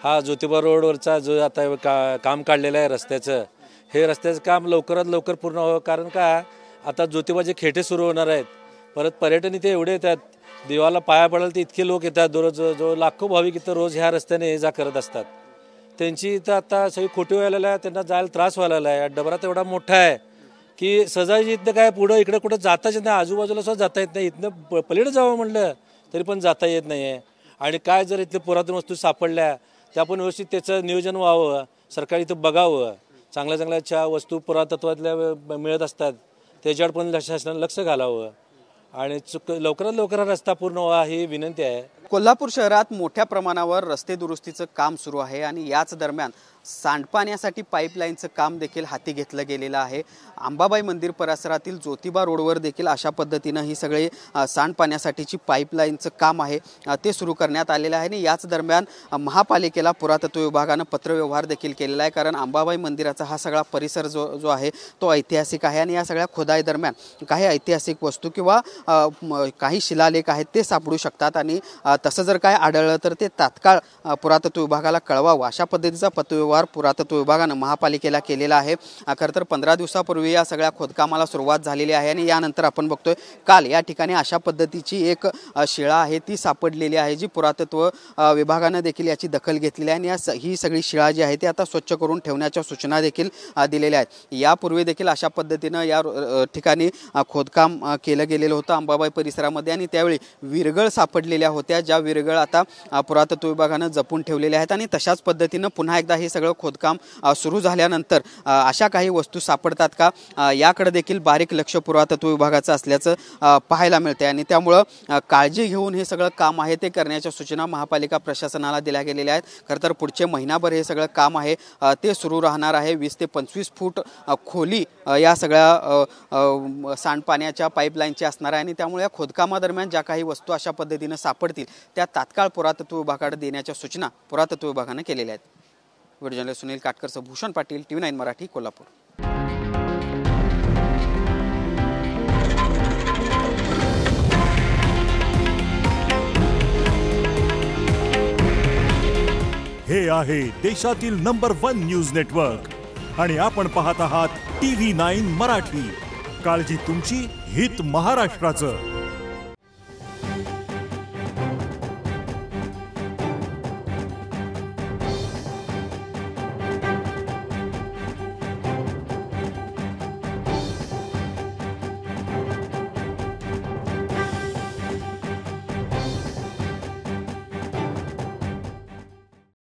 हा ज्योतिबा रोडवरचा जो आता काम काढलेलं आहे रस्त्याचं, हे रस्त्याचं काम लवकरात लवकर पूर्ण व्हावं. कारण का आता ज्योतिबाचे खेटे सुरू होणार आहेत. परत पर्यटन इथे एवढे येतात, देवाला पाया पडाल तर इतके लोक येतात दररोज. जो लाखो भाविक इथं रोज ह्या रस्त्याने ये जा करत असतात. त्यांची इथं आता सगळी खोटी व्हायला आहे, त्यांना जायला त्रास व्हायला आहे. डबरा तेवढा मोठा आहे की सजाची इथनं काय पुढं इकडे कुठं जाताच येत नाही, आजूबाजूला सुद्धा जाता येत नाही. इथनं पलीकडे जावं म्हणलं तरी पण जाता येत नाही आहे. आणि काय जर इथले पुरातन वस्तू सापडल्या त्या पण व्यवस्थित त्याचं नियोजन व्हावं, सरकार इथं बघावं. चांगल्या चांगल्या वस्तू पुरातत्वातल्या मिळत असतात, त्याच्यावर पण शासनानं लक्ष घालावं आणि लवकरात लवकर रस्ता पूर्ण व्हावा ही विनंती आहे. कोल्हापूर शहरात मोठ्या प्रमाणावर रस्ते दुरुस्तीचं काम सुरू आहे आणि याच दरम्यान सांडपाण्यासाठी पाईपलाईनचं काम देखील हाती घेतलं गेलेलं आहे. अंबाबाई मंदिर परिसरातील ज्योतिबा रोडवर देखील अशा पद्धतीनं ही सगळे सांडपाण्यासाठीची पाईपलाईनचं काम आहे ते सुरू करण्यात आलेलं आहे. आणि याच दरम्यान महापालिकेला पुरातत्व विभागानं पत्रव्यवहार देखील केलेला आहे. कारण अंबाबाई मंदिराचा हा सगळा परिसर जो आहे तो ऐतिहासिक आहे आणि या सगळ्या खोदाई दरम्यान काही ऐतिहासिक वस्तू किंवा काही शिलालेख आहेत ते सापडू शकतात आणि तसं जर काय आढळलं तर ते तात्काळ पुरातत्व विभागाला कळवावं अशा पद्धतीचा पत्रव्यवहार पुरातत्व विभागानं महापालिकेला केलेला आहे. खरं तर 15 दिवसापूर्वी या सगळ्या खोदकामाला सुरुवात झालेली आहे आणि यानंतर आपण बघतोय काल या ठिकाणी अशा पद्धतीची एक शिळा आहे ती सापडलेली आहे, जी पुरातत्व विभागानं देखील याची दखल घेतलेली आहे. आणि ही सगळी शिळा जी आहे ती आता स्वच्छ करून ठेवण्याच्या सूचना देखील दिलेल्या आहेत. यापूर्वी देखील अशा पद्धतीनं या ठिकाणी खोदकाम केलं गेलेलं होतं अंबाबाई परिसरामध्ये आणि त्यावेळी विरगळ सापडलेल्या होत्या, ज्या विरगळ आता पुरातत्व विभागानं जपून ठेवलेल्या आहेत. आणि तशाच पद्धतीनं पुन्हा एकदा हे सगळं खोदकाम सुरू झाल्यानंतर अशा काही वस्तू सापडतात का याकडे देखील बारीक लक्ष पुरातत्व विभागाचं असल्याचं पाहायला मिळते. आणि त्यामुळं काळजी घेऊन हे सगळं काम आहे ते करण्याच्या सूचना महापालिका प्रशासनाला दिल्या गेलेल्या आहेत. खरं तर पुढचे महिनाभर हे सगळं काम आहे ते सुरू राहणार आहे. 20 ते 25 फूट खोली या सगळ्या सांडपाण्याच्या पाईपलाईनची असणार आहे आणि त्यामुळे या खोदकामादरम्यान ज्या काही वस्तू अशा पद्धतीनं सापडतील त्या तात्काळ पुरातत्व विभागाकडे देण्याच्या सूचना पुरातत्व विभागानं केलेल्या आहेत. Video journalist Sunil Katkar, Bhushan Patil, TV9 Marathi, Kolhapur. हे आहे देशातील नंबर 1 न्यूज नेटवर्क आणि आपण पाहत आहात TV9 मराठी. काळजी तुमची, हित महाराष्ट्राचं.